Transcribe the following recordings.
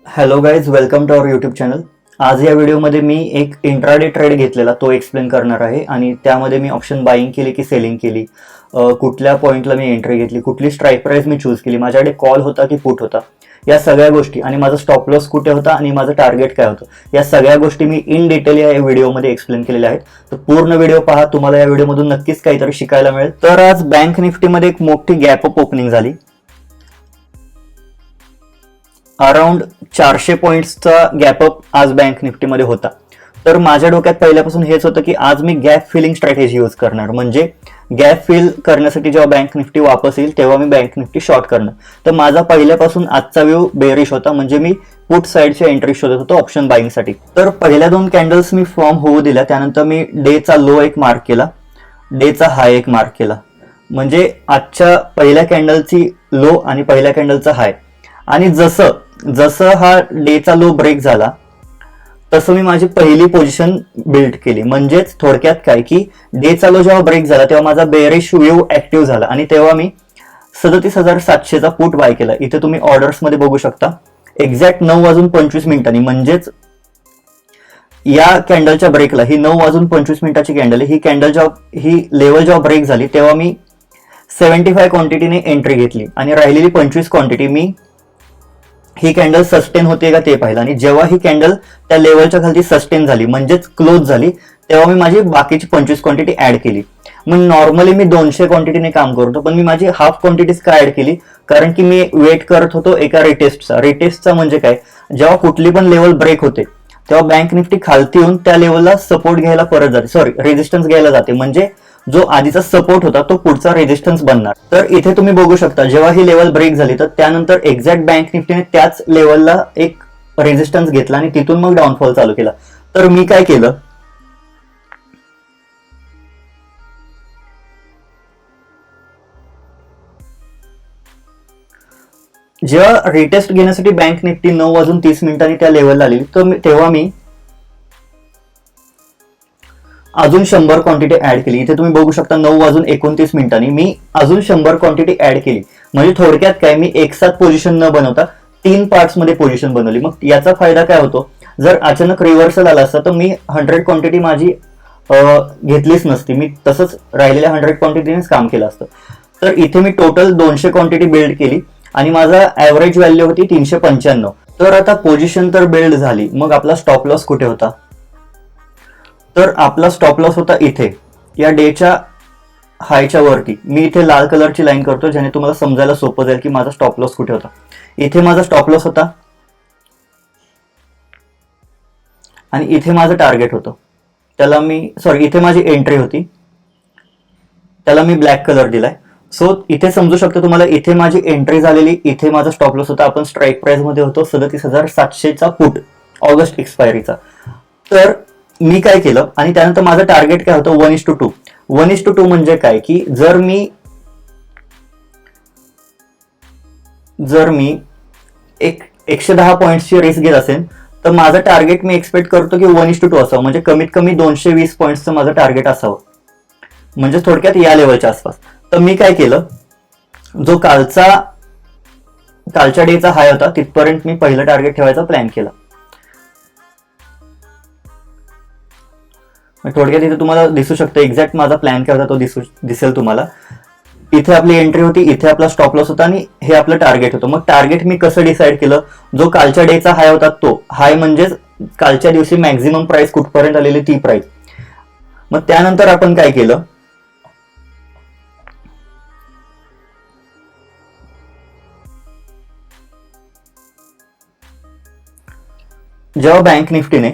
Hello guys, welcome to our YouTube channel. आज या व्हिडिओमध्ये मी एक इंट्राडे ट्रेड घेतलेला तो एक्सप्लेन करणार आहे आणि त्यामध्ये मी ऑप्शन बाईंग केली की सेलिंग केली, कुठल्या पॉईंटला मी एंट्री घेतली, कुठली स्ट्राईक प्राइस मी चूज केली, माझ्याकडे कॉल होता की पुट होता, या सगळ्या गोष्टी आणि माझा स्टॉप लॉस कुठे होता आणि माझं टार्गेट काय होतं, या सगळ्या गोष्टी मी इन डिटेल या व्हिडिओमध्ये एक्सप्लेन केलेल्या आहेत. तर पूर्ण व्हिडिओ पहा, तुम्हाला या व्हिडिओमधून नक्कीच काहीतरी शिकायला मिळेल. तर आज बँक निफ्टीमध्ये एक मोठी गॅप अप ओपनिंग झाली. अराउंड 400 पॉईंट्सचा गॅपअप आज बँक निफ्टीमध्ये होता. तर माझ्या डोक्यात पहिल्यापासून हेच होतं की आज मी गॅप फिलिंग स्ट्रॅटेजी यूज करणार, म्हणजे गॅप फिल करण्यासाठी जेव्हा बँक निफ्टी वापस येईल तेव्हा मी बँक निफ्टी शॉर्ट करणार. तर माझा पहिल्यापासून आजचा व्ह्यू बेरिश होता, म्हणजे मी पुट साईडची एंट्री शोधत होतो ऑप्शन बाईंगसाठी. तर पहिल्या दोन कॅन्डल्स मी फॉर्म होऊ दिल्या, त्यानंतर मी डेचा लो एक मार्क केला, डेचा हाय एक मार्क केला, म्हणजे आजच्या पहिल्या कॅन्डलची लो आणि पहिल्या कॅन्डलचा हाय. आणि जसं हा डेचा लो ब्रेक झाला तसं मी माझी पहिली पोझिशन बिल्ड केली. म्हणजेच थोडक्यात काय की डेचा लो जेव्हा ब्रेक झाला तेव्हा माझा बेरिश व्ह्यू ऍक्टिव्ह झाला आणि तेव्हा मी 37,700चा पुट बाय केला. इथे तुम्ही ऑर्डर्स मध्ये बघू शकता, एक्झॅक्ट 9:25 म्हणजेच या कॅन्डलच्या ब्रेकला, ही 9:25 कॅन्डल आहे, ही कॅन्डल जेव्हा ही लेवल जेव्हा ब्रेक झाली तेव्हा मी 75 क्वांटिटीने एंट्री घेतली आणि राहिलेली 25 क्वांटिटी मी ही कॅन्डल सस्टेन होते का ते पाहिलं. आणि जेव्हा ही कॅन्डल त्या लेवलच्या खाली सस्टेन झाली म्हणजेच क्लोज झाली तेव्हा मी माझी बाकीची 25 क्वांटिटी ऍड केली. मग नॉर्मली मी 200 क्वांटिटीने काम करतो, पण मी माझी हाफ क्वांटिटीज का ऍड केली, कारण की मी वेट करत होतो एका रिटेस्टचा म्हणजे काय, जेव्हा कुठली पण लेवल ब्रेक होते तेव्हा बँक निफ्टी खालती येऊन त्या लेवलला सपोर्ट घ्यायला परत जाते, रेजिस्टन्स घ्यायला जाते, म्हणजे जो आधीचा सपोर्ट होता तो पुढचा रेजिस्टन्स बनणार. तर इथे तुम्ही बघू शकता जेव्हा ही लेवल ब्रेक झाली तर त्यानंतर एक्झॅक्ट बँक निफ्टीने त्याच लेवलला एक रेजिस्टन्स घेतला आणि तिथून मग डाऊनफॉल चालू केला. तर मी काय केलं, जेव्हा रिटेस्ट घेण्यासाठी बँक निफ्टी 9:30 त्या लेवलला आली तर तेव्हा मी अजून 100 क्वांटिटी ऍड केली. इथे तुम्ही बघू शकता 9:29 मी अजून 100 क्वांटिटी ऍड केली. म्हणजे थोडक्यात काय, मी एक साथ पोझिशन न बनवता 3 पार्ट्स मध्ये पोझिशन बनवली. मग याचा फायदा काय होतो, जर अचानक रिव्हर्सल आला असता तर मी 100 क्वांटिटी माझी घेतलीच नसती, मी तसंच राहिलेल्या 100 क्वांटिटीनेच काम केलं असतं. तर इथे मी टोटल 200 क्वांटिटी बिल्ड केली आणि माझा ऍव्हरेज व्हॅल्यू होती 395. तर आता पोझिशन तर बिल्ड झाली, मग आपला स्टॉप लॉस कुठे होता, तर आपला स्टॉप लॉस होता इथे या डेच्या हायच्या वरती. मी इथे लाल कलरची लाईन करतो ज्याने तुम्हाला समजायला सोपं जाईल की माझा स्टॉप लॉस कुठे होता. इथे माझा स्टॉप लॉस होता आणि इथे माझं टार्गेट होतं, त्याला मी इथे माझी एंट्री होती, त्याला मी ब्लॅक कलर दिलाय. सो इथे समजू शकतो तुम्हाला, इथे माझी एंट्री झालेली, इथे माझा स्टॉप लॉस होता. आपण स्ट्राईक प्राइस मध्ये होतो 37,700चा पुट ऑगस्ट एक्सपायरीचा. तर मी काय केलं आणि त्यानंतर माझं टार्गेट काय होतं 1:2. 1:2 म्हणजे काय की जर मी एक 110 पॉईंट्सची रिस्क घेत असेल तर माझं टार्गेट मी एक्सपेक्ट करतो की 1:2 असावं, म्हणजे कमीत कमी 220 पॉईंट्सचं माझं टार्गेट असावं, म्हणजे थोडक्यात या लेवलच्या आसपास. तर मी काय केलं, जो कालच्या डेचा हाय होता तिथपर्यंत मी पहिलं टार्गेट ठेवायचा प्लॅन केला. थोडक्यात इथे तुम्हाला दिसू शकतं एक्झॅक्ट माझा प्लॅन काय होता तो दिसेल तुम्हाला. इथे आपली एंट्री होती, इथे आपला स्टॉप लॉस होता आणि हे आपलं टार्गेट होतं. मग टार्गेट मी कसं डिसाईड केलं, जो कालच्या डेचा हाय होता तो हाय, म्हणजेच कालच्या दिवशी मॅक्झिमम प्राइस कुठपर्यंत आलेली ती प्राइस. मग त्यानंतर आपण काय केलं, जेव्हा बँक निफ्टीने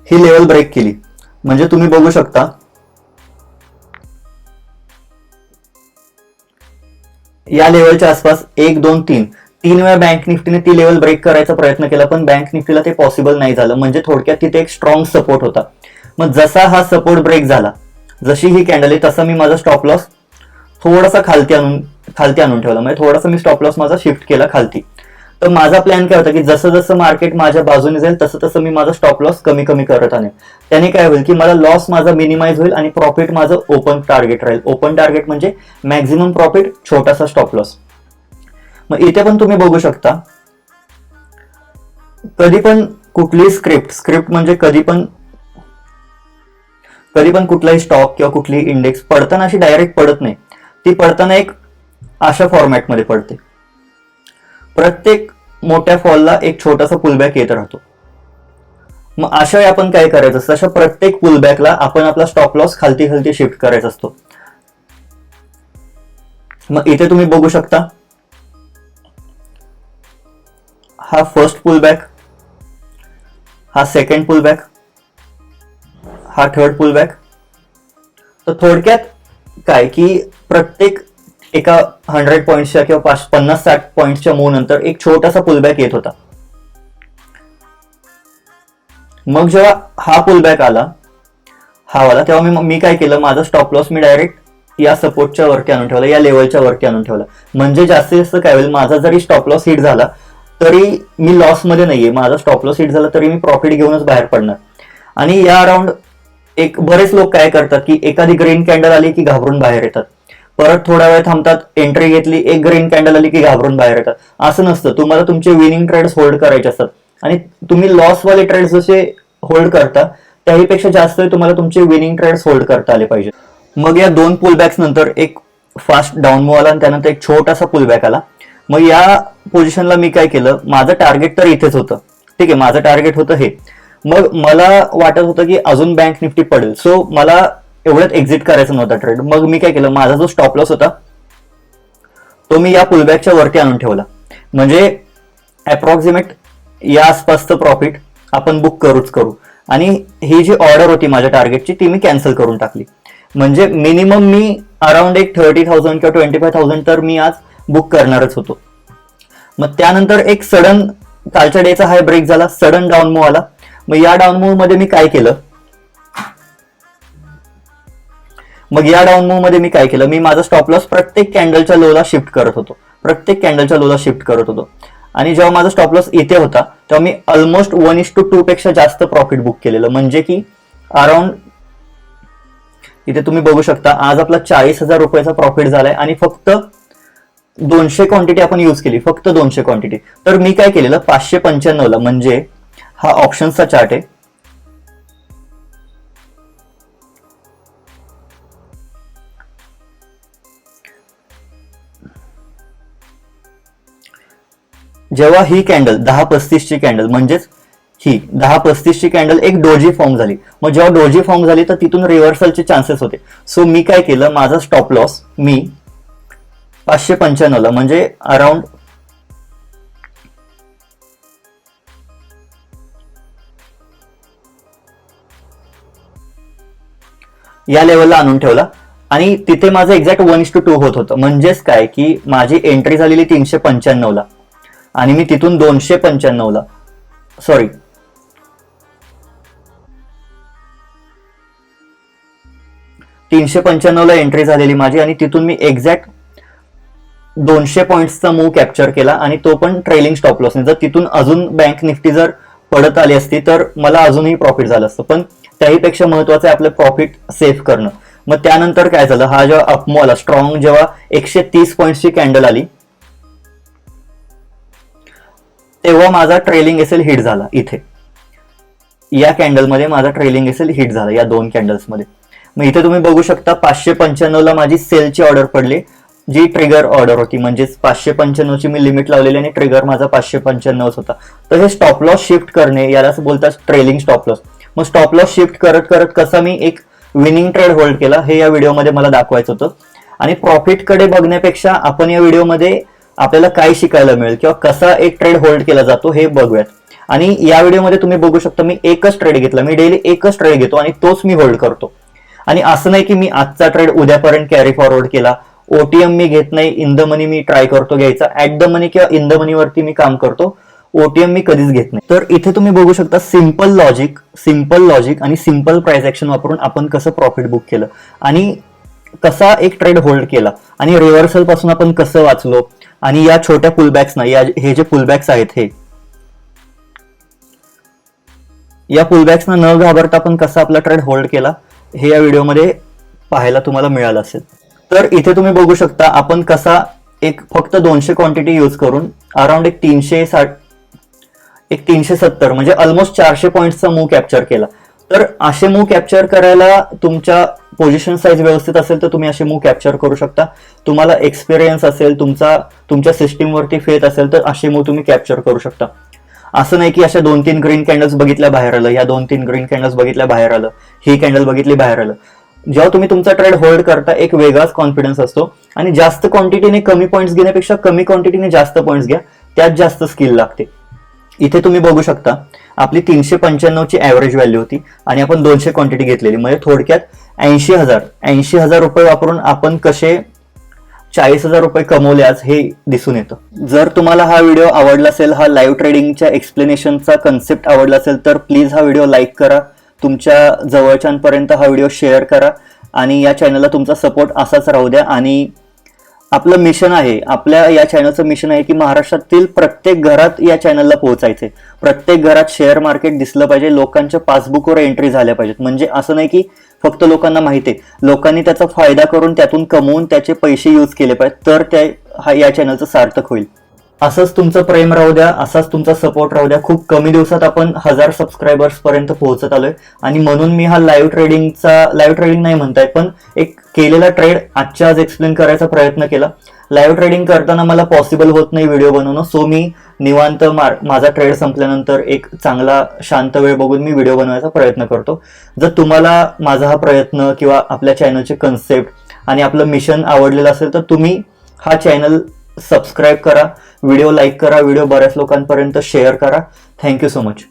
ही लेवल ब्रेक केली, म्हणजे तुम्ही बघू शकता या लेवलच्या आसपास 1, 2, 3 वेळा बँक निफ्टीने ती लेवल ब्रेक करायचा प्रयत्न केला, पण बँक निफ्टीला ते पॉसिबल नाही झालं. म्हणजे थोडक्यात तिथे एक स्ट्रॉंग सपोर्ट होता. मग जसा हा सपोर्ट ब्रेक झाला, जशी ही कॅन्डल आहे, तसा मी माझा स्टॉप लॉस थोडासा खालती आणून ठेवला, म्हणजे थोडासा मी स्टॉप लॉस माझा शिफ्ट केला खालती. तर माझा प्लॅन काय होता की जसं जसं मार्केट माझ्या बाजूने जाईल तसं तसं मी माझा स्टॉप लॉस कमी कमी करत आणेल. त्याने काय होईल की मला लॉस माझा मिनिमाइज होईल आणि प्रॉफिट माझं ओपन टार्गेट राहील. ओपन टार्गेट म्हणजे मॅक्झिमम प्रॉफिट, छोटासा स्टॉप लॉस. मग इथे पण तुम्ही बघू शकता, कधी पण कुठली स्क्रिप्ट म्हणजे कधी पण कुठलाही स्टॉक किंवा कुठली इंडेक्स पडताना अशी डायरेक्ट पडत नाही, ती पडताना एक अशा फॉर्मॅटमध्ये पडते. प्रत्येक मोठ्या फॉलला एक छोटासा पुलबॅक येत राहतो. मग अशा वेळी आपण काय करायचं असतं, अशा प्रत्येक पुलबॅकला आपण आपला स्टॉप लॉस खालती खालती शिफ्ट करायचा असतो. मग इथे तुम्ही बघू शकता, हा फर्स्ट पुलबॅक, हा सेकंड पुलबॅक, हा थर्ड पुलबॅक. तर थोडक्यात काय की प्रत्येक एका 100 पॉईंट्सच्या किंवा 50-60 पॉईंट्सच्या मूव्ह नंतर एक छोटासा पुलबॅक येत होता. मग जेव्हा हा पुलबॅक आला, हा वाला, तेव्हा मी काय केलं, माझा स्टॉप लॉस मी डायरेक्ट या सपोर्टच्या वरती आणून ठेवला, या लेवलच्या वरती आणून ठेवला. म्हणजे जास्तीत जास्त काय होईल, माझा जरी स्टॉप लॉस हिट झाला तरी मी लॉस मध्ये नाहीये, माझा स्टॉप लॉस हिट झाला तरी मी प्रॉफिट घेऊनच बाहेर पडणार. आणि या अराउंड एक बरेच लोक काय करतात की एखादी ग्रीन कॅन्डल आली की घाबरून बाहेर येतात, परत थोडा वेळ थांबतात, एंट्री घेतली, एक ग्रीन कॅन्डल आली की घाबरून बाहेर येतात. असं नसतं, तुम्हाला तुमचे विनिंग ट्रेड्स होल्ड करायचे असतात. आणि तुम्ही लॉस वाले ट्रेड्स जसे होल्ड करता त्याहीपेक्षा जास्त तुम्हाला तुमचे विनिंग ट्रेड्स होल्ड करता आले पाहिजे. मग या 2 पुलबॅक्स नंतर एक फास्ट डाऊन मूव्ह आला आणि त्यानंतर एक छोटासा पुलबॅक आला. मग या पोझिशनला मी काय केलं, माझं टार्गेट तर इथेच होतं, ठीक आहे, माझं टार्गेट होतं हे. मग मला वाटत होतं की अजून बँक निफ्टी पडेल, सो मला एवढ्यात एक्झिट करायचा नव्हता ट्रेड. मग मी काय केलं, माझा जो स्टॉप लॉस होता तो मी या पुलबॅकच्या वरती आणून ठेवला. म्हणजे अप्रॉक्सिमेट या आसपासचं प्रॉफिट आपण बुक करूच करू. आणि ही जी ऑर्डर होती माझ्या टार्गेटची ती मी कॅन्सल करून टाकली. म्हणजे मिनिमम मी अराउंड एक 30,000 किंवा 25,000 तर मी आज बुक करणारच होतो. मग त्यानंतर एक सडन कालच्या डेचा हाय ब्रेक झाला, सडन डाऊन मूव्ह आला. मग या डाऊन मूव्ह मध्ये मी काय केलं, मी माझा स्टॉप लॉस प्रत्येक कॅन्डलच्या लोला शिफ्ट करत होतो. आणि जेव्हा माझा स्टॉप लॉस इथे होता तेव्हा मी ऑलमोस्ट 1:2 पेक्षा जास्त प्रॉफिट बुक केलेलं. म्हणजे की अराउंड इथे तुम्ही बघू शकता, आज आपला 40,000 रुपयाचा प्रॉफिट झालाय आणि फक्त 200 क्वांटिटी आपण यूज केली, फक्त 200 क्वांटिटी. तर मी काय केलेलं, 595 ला, म्हणजे हा ऑप्शन्सचा चार्ट आहे, जेव्हा ही कॅन्डल 10:35 ची कॅन्डल, म्हणजेच ही 10:35 ची कॅन्डल एक डोजी फॉर्म झाली. मग जेव्हा डोजी फॉर्म झाली तर तिथून रिव्हर्सलचे चान्सेस होते. सो मी काय केलं, माझा स्टॉप लॉस मी 595 ला, म्हणजे अराउंड या लेवलला आणून ठेवला. आणि तिथे माझं एक्झॅक्ट 1:2 होत होतं. म्हणजेच काय की माझी एंट्री झालेली 395 ला आणि मी तिथून 295 ला, सॉरी 395 ला एंट्री झालेली माझी, आणि तिथून मी एक्झॅक्ट 200 पॉईंट्सचा मूव्ह कॅप्चर केला, आणि तो पण ट्रेलिंग स्टॉप लॉसने. जर तिथून अजून बँक निफ्टी जर पडत आली असती तर मला अजूनही प्रॉफिट झालं असतं, पण त्याहीपेक्षा महत्वाचं आहे आपलं प्रॉफिट सेव्ह करणं. मग त्यानंतर काय झालं, हा जेव्हा अपमूव्ह आला स्ट्रॉंग, जेव्हा 130 पॉईंट्सची कॅन्डल आली तेव्हा माझा ट्रेलिंग एसएल हिट झाला. इथे या कॅन्डलमध्ये माझा ट्रेलिंग एसएल हिट झाला, या 2 कॅन्डल्समध्ये. मग इथे तुम्ही बघू शकता 595 ला माझी सेलची ऑर्डर पडली, जी ट्रिगर ऑर्डर होती. म्हणजेच 595 ची मी लिमिट लावलेली आणि ट्रिगर माझा 595 होता. तर हे स्टॉप लॉस शिफ्ट करणे यालाच बोलतात ट्रेलिंग स्टॉप लॉस. मग स्टॉप लॉस शिफ्ट करत करत कसा मी एक विनिंग ट्रेड होल्ड केला हे या व्हिडिओमध्ये मला दाखवायचं होतं. आणि प्रॉफिट कडे बघण्यापेक्षा आपण या व्हिडिओमध्ये आपल्याला काय शिकायला मिळेल किंवा कसा एक ट्रेड होल्ड केला जातो हे बघूयात. आणि या व्हिडिओमध्ये तुम्ही बघू शकता मी एकच ट्रेड घेतला, मी डेली एकच ट्रेड घेतो आणि तोच मी होल्ड करतो. आणि असं नाही की मी आजचा ट्रेड उद्यापर्यंत कॅरी फॉरवर्ड केला. ओटीएम मी घेत नाही, in the money me try करतो घ्यायचा, ऍट द मनी किंवा इन द मनी वरती मी काम करतो, ओटीएम मी कधीच घेत नाही. तर इथे तुम्ही बघू शकता सिंपल लॉजिक आणि सिंपल प्राइस ऍक्शन वापरून आपण कसं प्रॉफिट बुक केलं आणि कसा एक ट्रेड होल्ड केला आणि रिव्हर्सल पासून आपण कसं वाचलो. आणि या छोट्या पुलबॅक्स ना, हे जे पुलबॅक्स आहेत हे या पुलबॅक्सना न घाबरता आपण कसा आपला ट्रेड होल्ड केला हे या व्हिडिओमध्ये पाहायला तुम्हाला मिळालं असेल. तर इथे तुम्ही बघू शकता आपण कसा एक फक्त 200 क्वांटिटी यूज करून अराउंड एक 370 म्हणजे ऑलमोस्ट 400 पॉईंटचा मूव कॅप्चर केला. तर असे मूव कॅप्चर करायला तुमच्या पोझिशन साईज व्यवस्थित असेल तर तुम्ही असे मूव कॅप्चर करू शकता. तुम्हाला एक्सपिरियन्स असेल, तुमच्या सिस्टीमवरती फेथ असेल तर असे मूव तुम्ही कॅप्चर करू शकता. असं नाही की अशा 2-3 ग्रीन कॅन्डल्स बघितल्या बाहेर आलं, या 2-3 ग्रीन कॅन्डल्स बघितल्या बाहेर आलं, ही कॅन्डल बघितली बाहेर आलं. जेव्हा तुम्ही तुमचा ट्रेड होल्ड करता एक वेगळाच कॉन्फिडन्स असतो. आणि जास्त क्वांटिटीने कमी पॉईंट्स घेण्यापेक्षा कमी क्वांटिटीने जास्त पॉईंट्स घ्या, त्यात जास्त स्किल लागते. इथे तुम्ही बघू शकता आपली 395 ची ऍव्हरेज व्हॅल्यू होती आणि आपण 200 क्वांटिटी घेतलेली, म्हणजे थोडक्यात 80,000 रुपये वापरून आपण कसे 40,000 रुपये कमवले आज हे दिसून येतं. जर तुम्हाला हा व्हिडिओ आवडला असेल, हा लाईव्ह ट्रेडिंगच्या एक्सप्लेनेशनचा कन्सेप्ट आवडला असेल तर प्लीज हा व्हिडिओ लाईक करा, तुमच्या जवळच्यांपर्यंत हा व्हिडिओ शेअर करा आणि या चॅनलला तुमचा सपोर्ट असाच राहू द्या. आणि आपलं मिशन आहे, आपल्या या चॅनलचं मिशन आहे की महाराष्ट्रातील प्रत्येक घरात या चॅनलला पोहोचायचे. प्रत्येक घरात शेअर मार्केट दिसलं पाहिजे, लोकांच्या पासबुकवर एंट्री झाल्या पाहिजेत. म्हणजे असं नाही की फक्त लोकांना माहिती आहे, लोकांनी त्याचा फायदा करून त्यातून कमवून त्याचे पैसे यूज केले पाहिजेत, तर या चॅनलचं सार्थक होईल. असंच तुमचं प्रेम राहू द्या, असाच तुमचा सपोर्ट राहू द्या. खूप कमी दिवसात आपण 1000 सबस्क्रायबर्स पर्यंत पोहोचत आलोय आणि म्हणून मी हा लाईव्ह ट्रेडिंग नाही म्हणताय, पण एक केलेला ट्रेड आजच्या आज एक्सप्लेन करायचा प्रयत्न केला. लाईव्ह ट्रेडिंग करताना मला पॉसिबल होत नाही व्हिडिओ बनवणं, सो मी निवांत माझा ट्रेड संपल्यानंतर एक चांगला शांत वेळ बघून मी व्हिडिओ बनवायचा प्रयत्न करतो. जर तुम्हाला माझा हा प्रयत्न किंवा आपल्या चॅनलचे कन्सेप्ट आणि आपलं मिशन आवडलेलं असेल तर तुम्ही हा चॅनल सबस्क्राईब करा, व्हिडिओ लाईक करा, व्हिडिओ बऱ्याच लोकांपर्यंत शेअर करा. Thank you so much.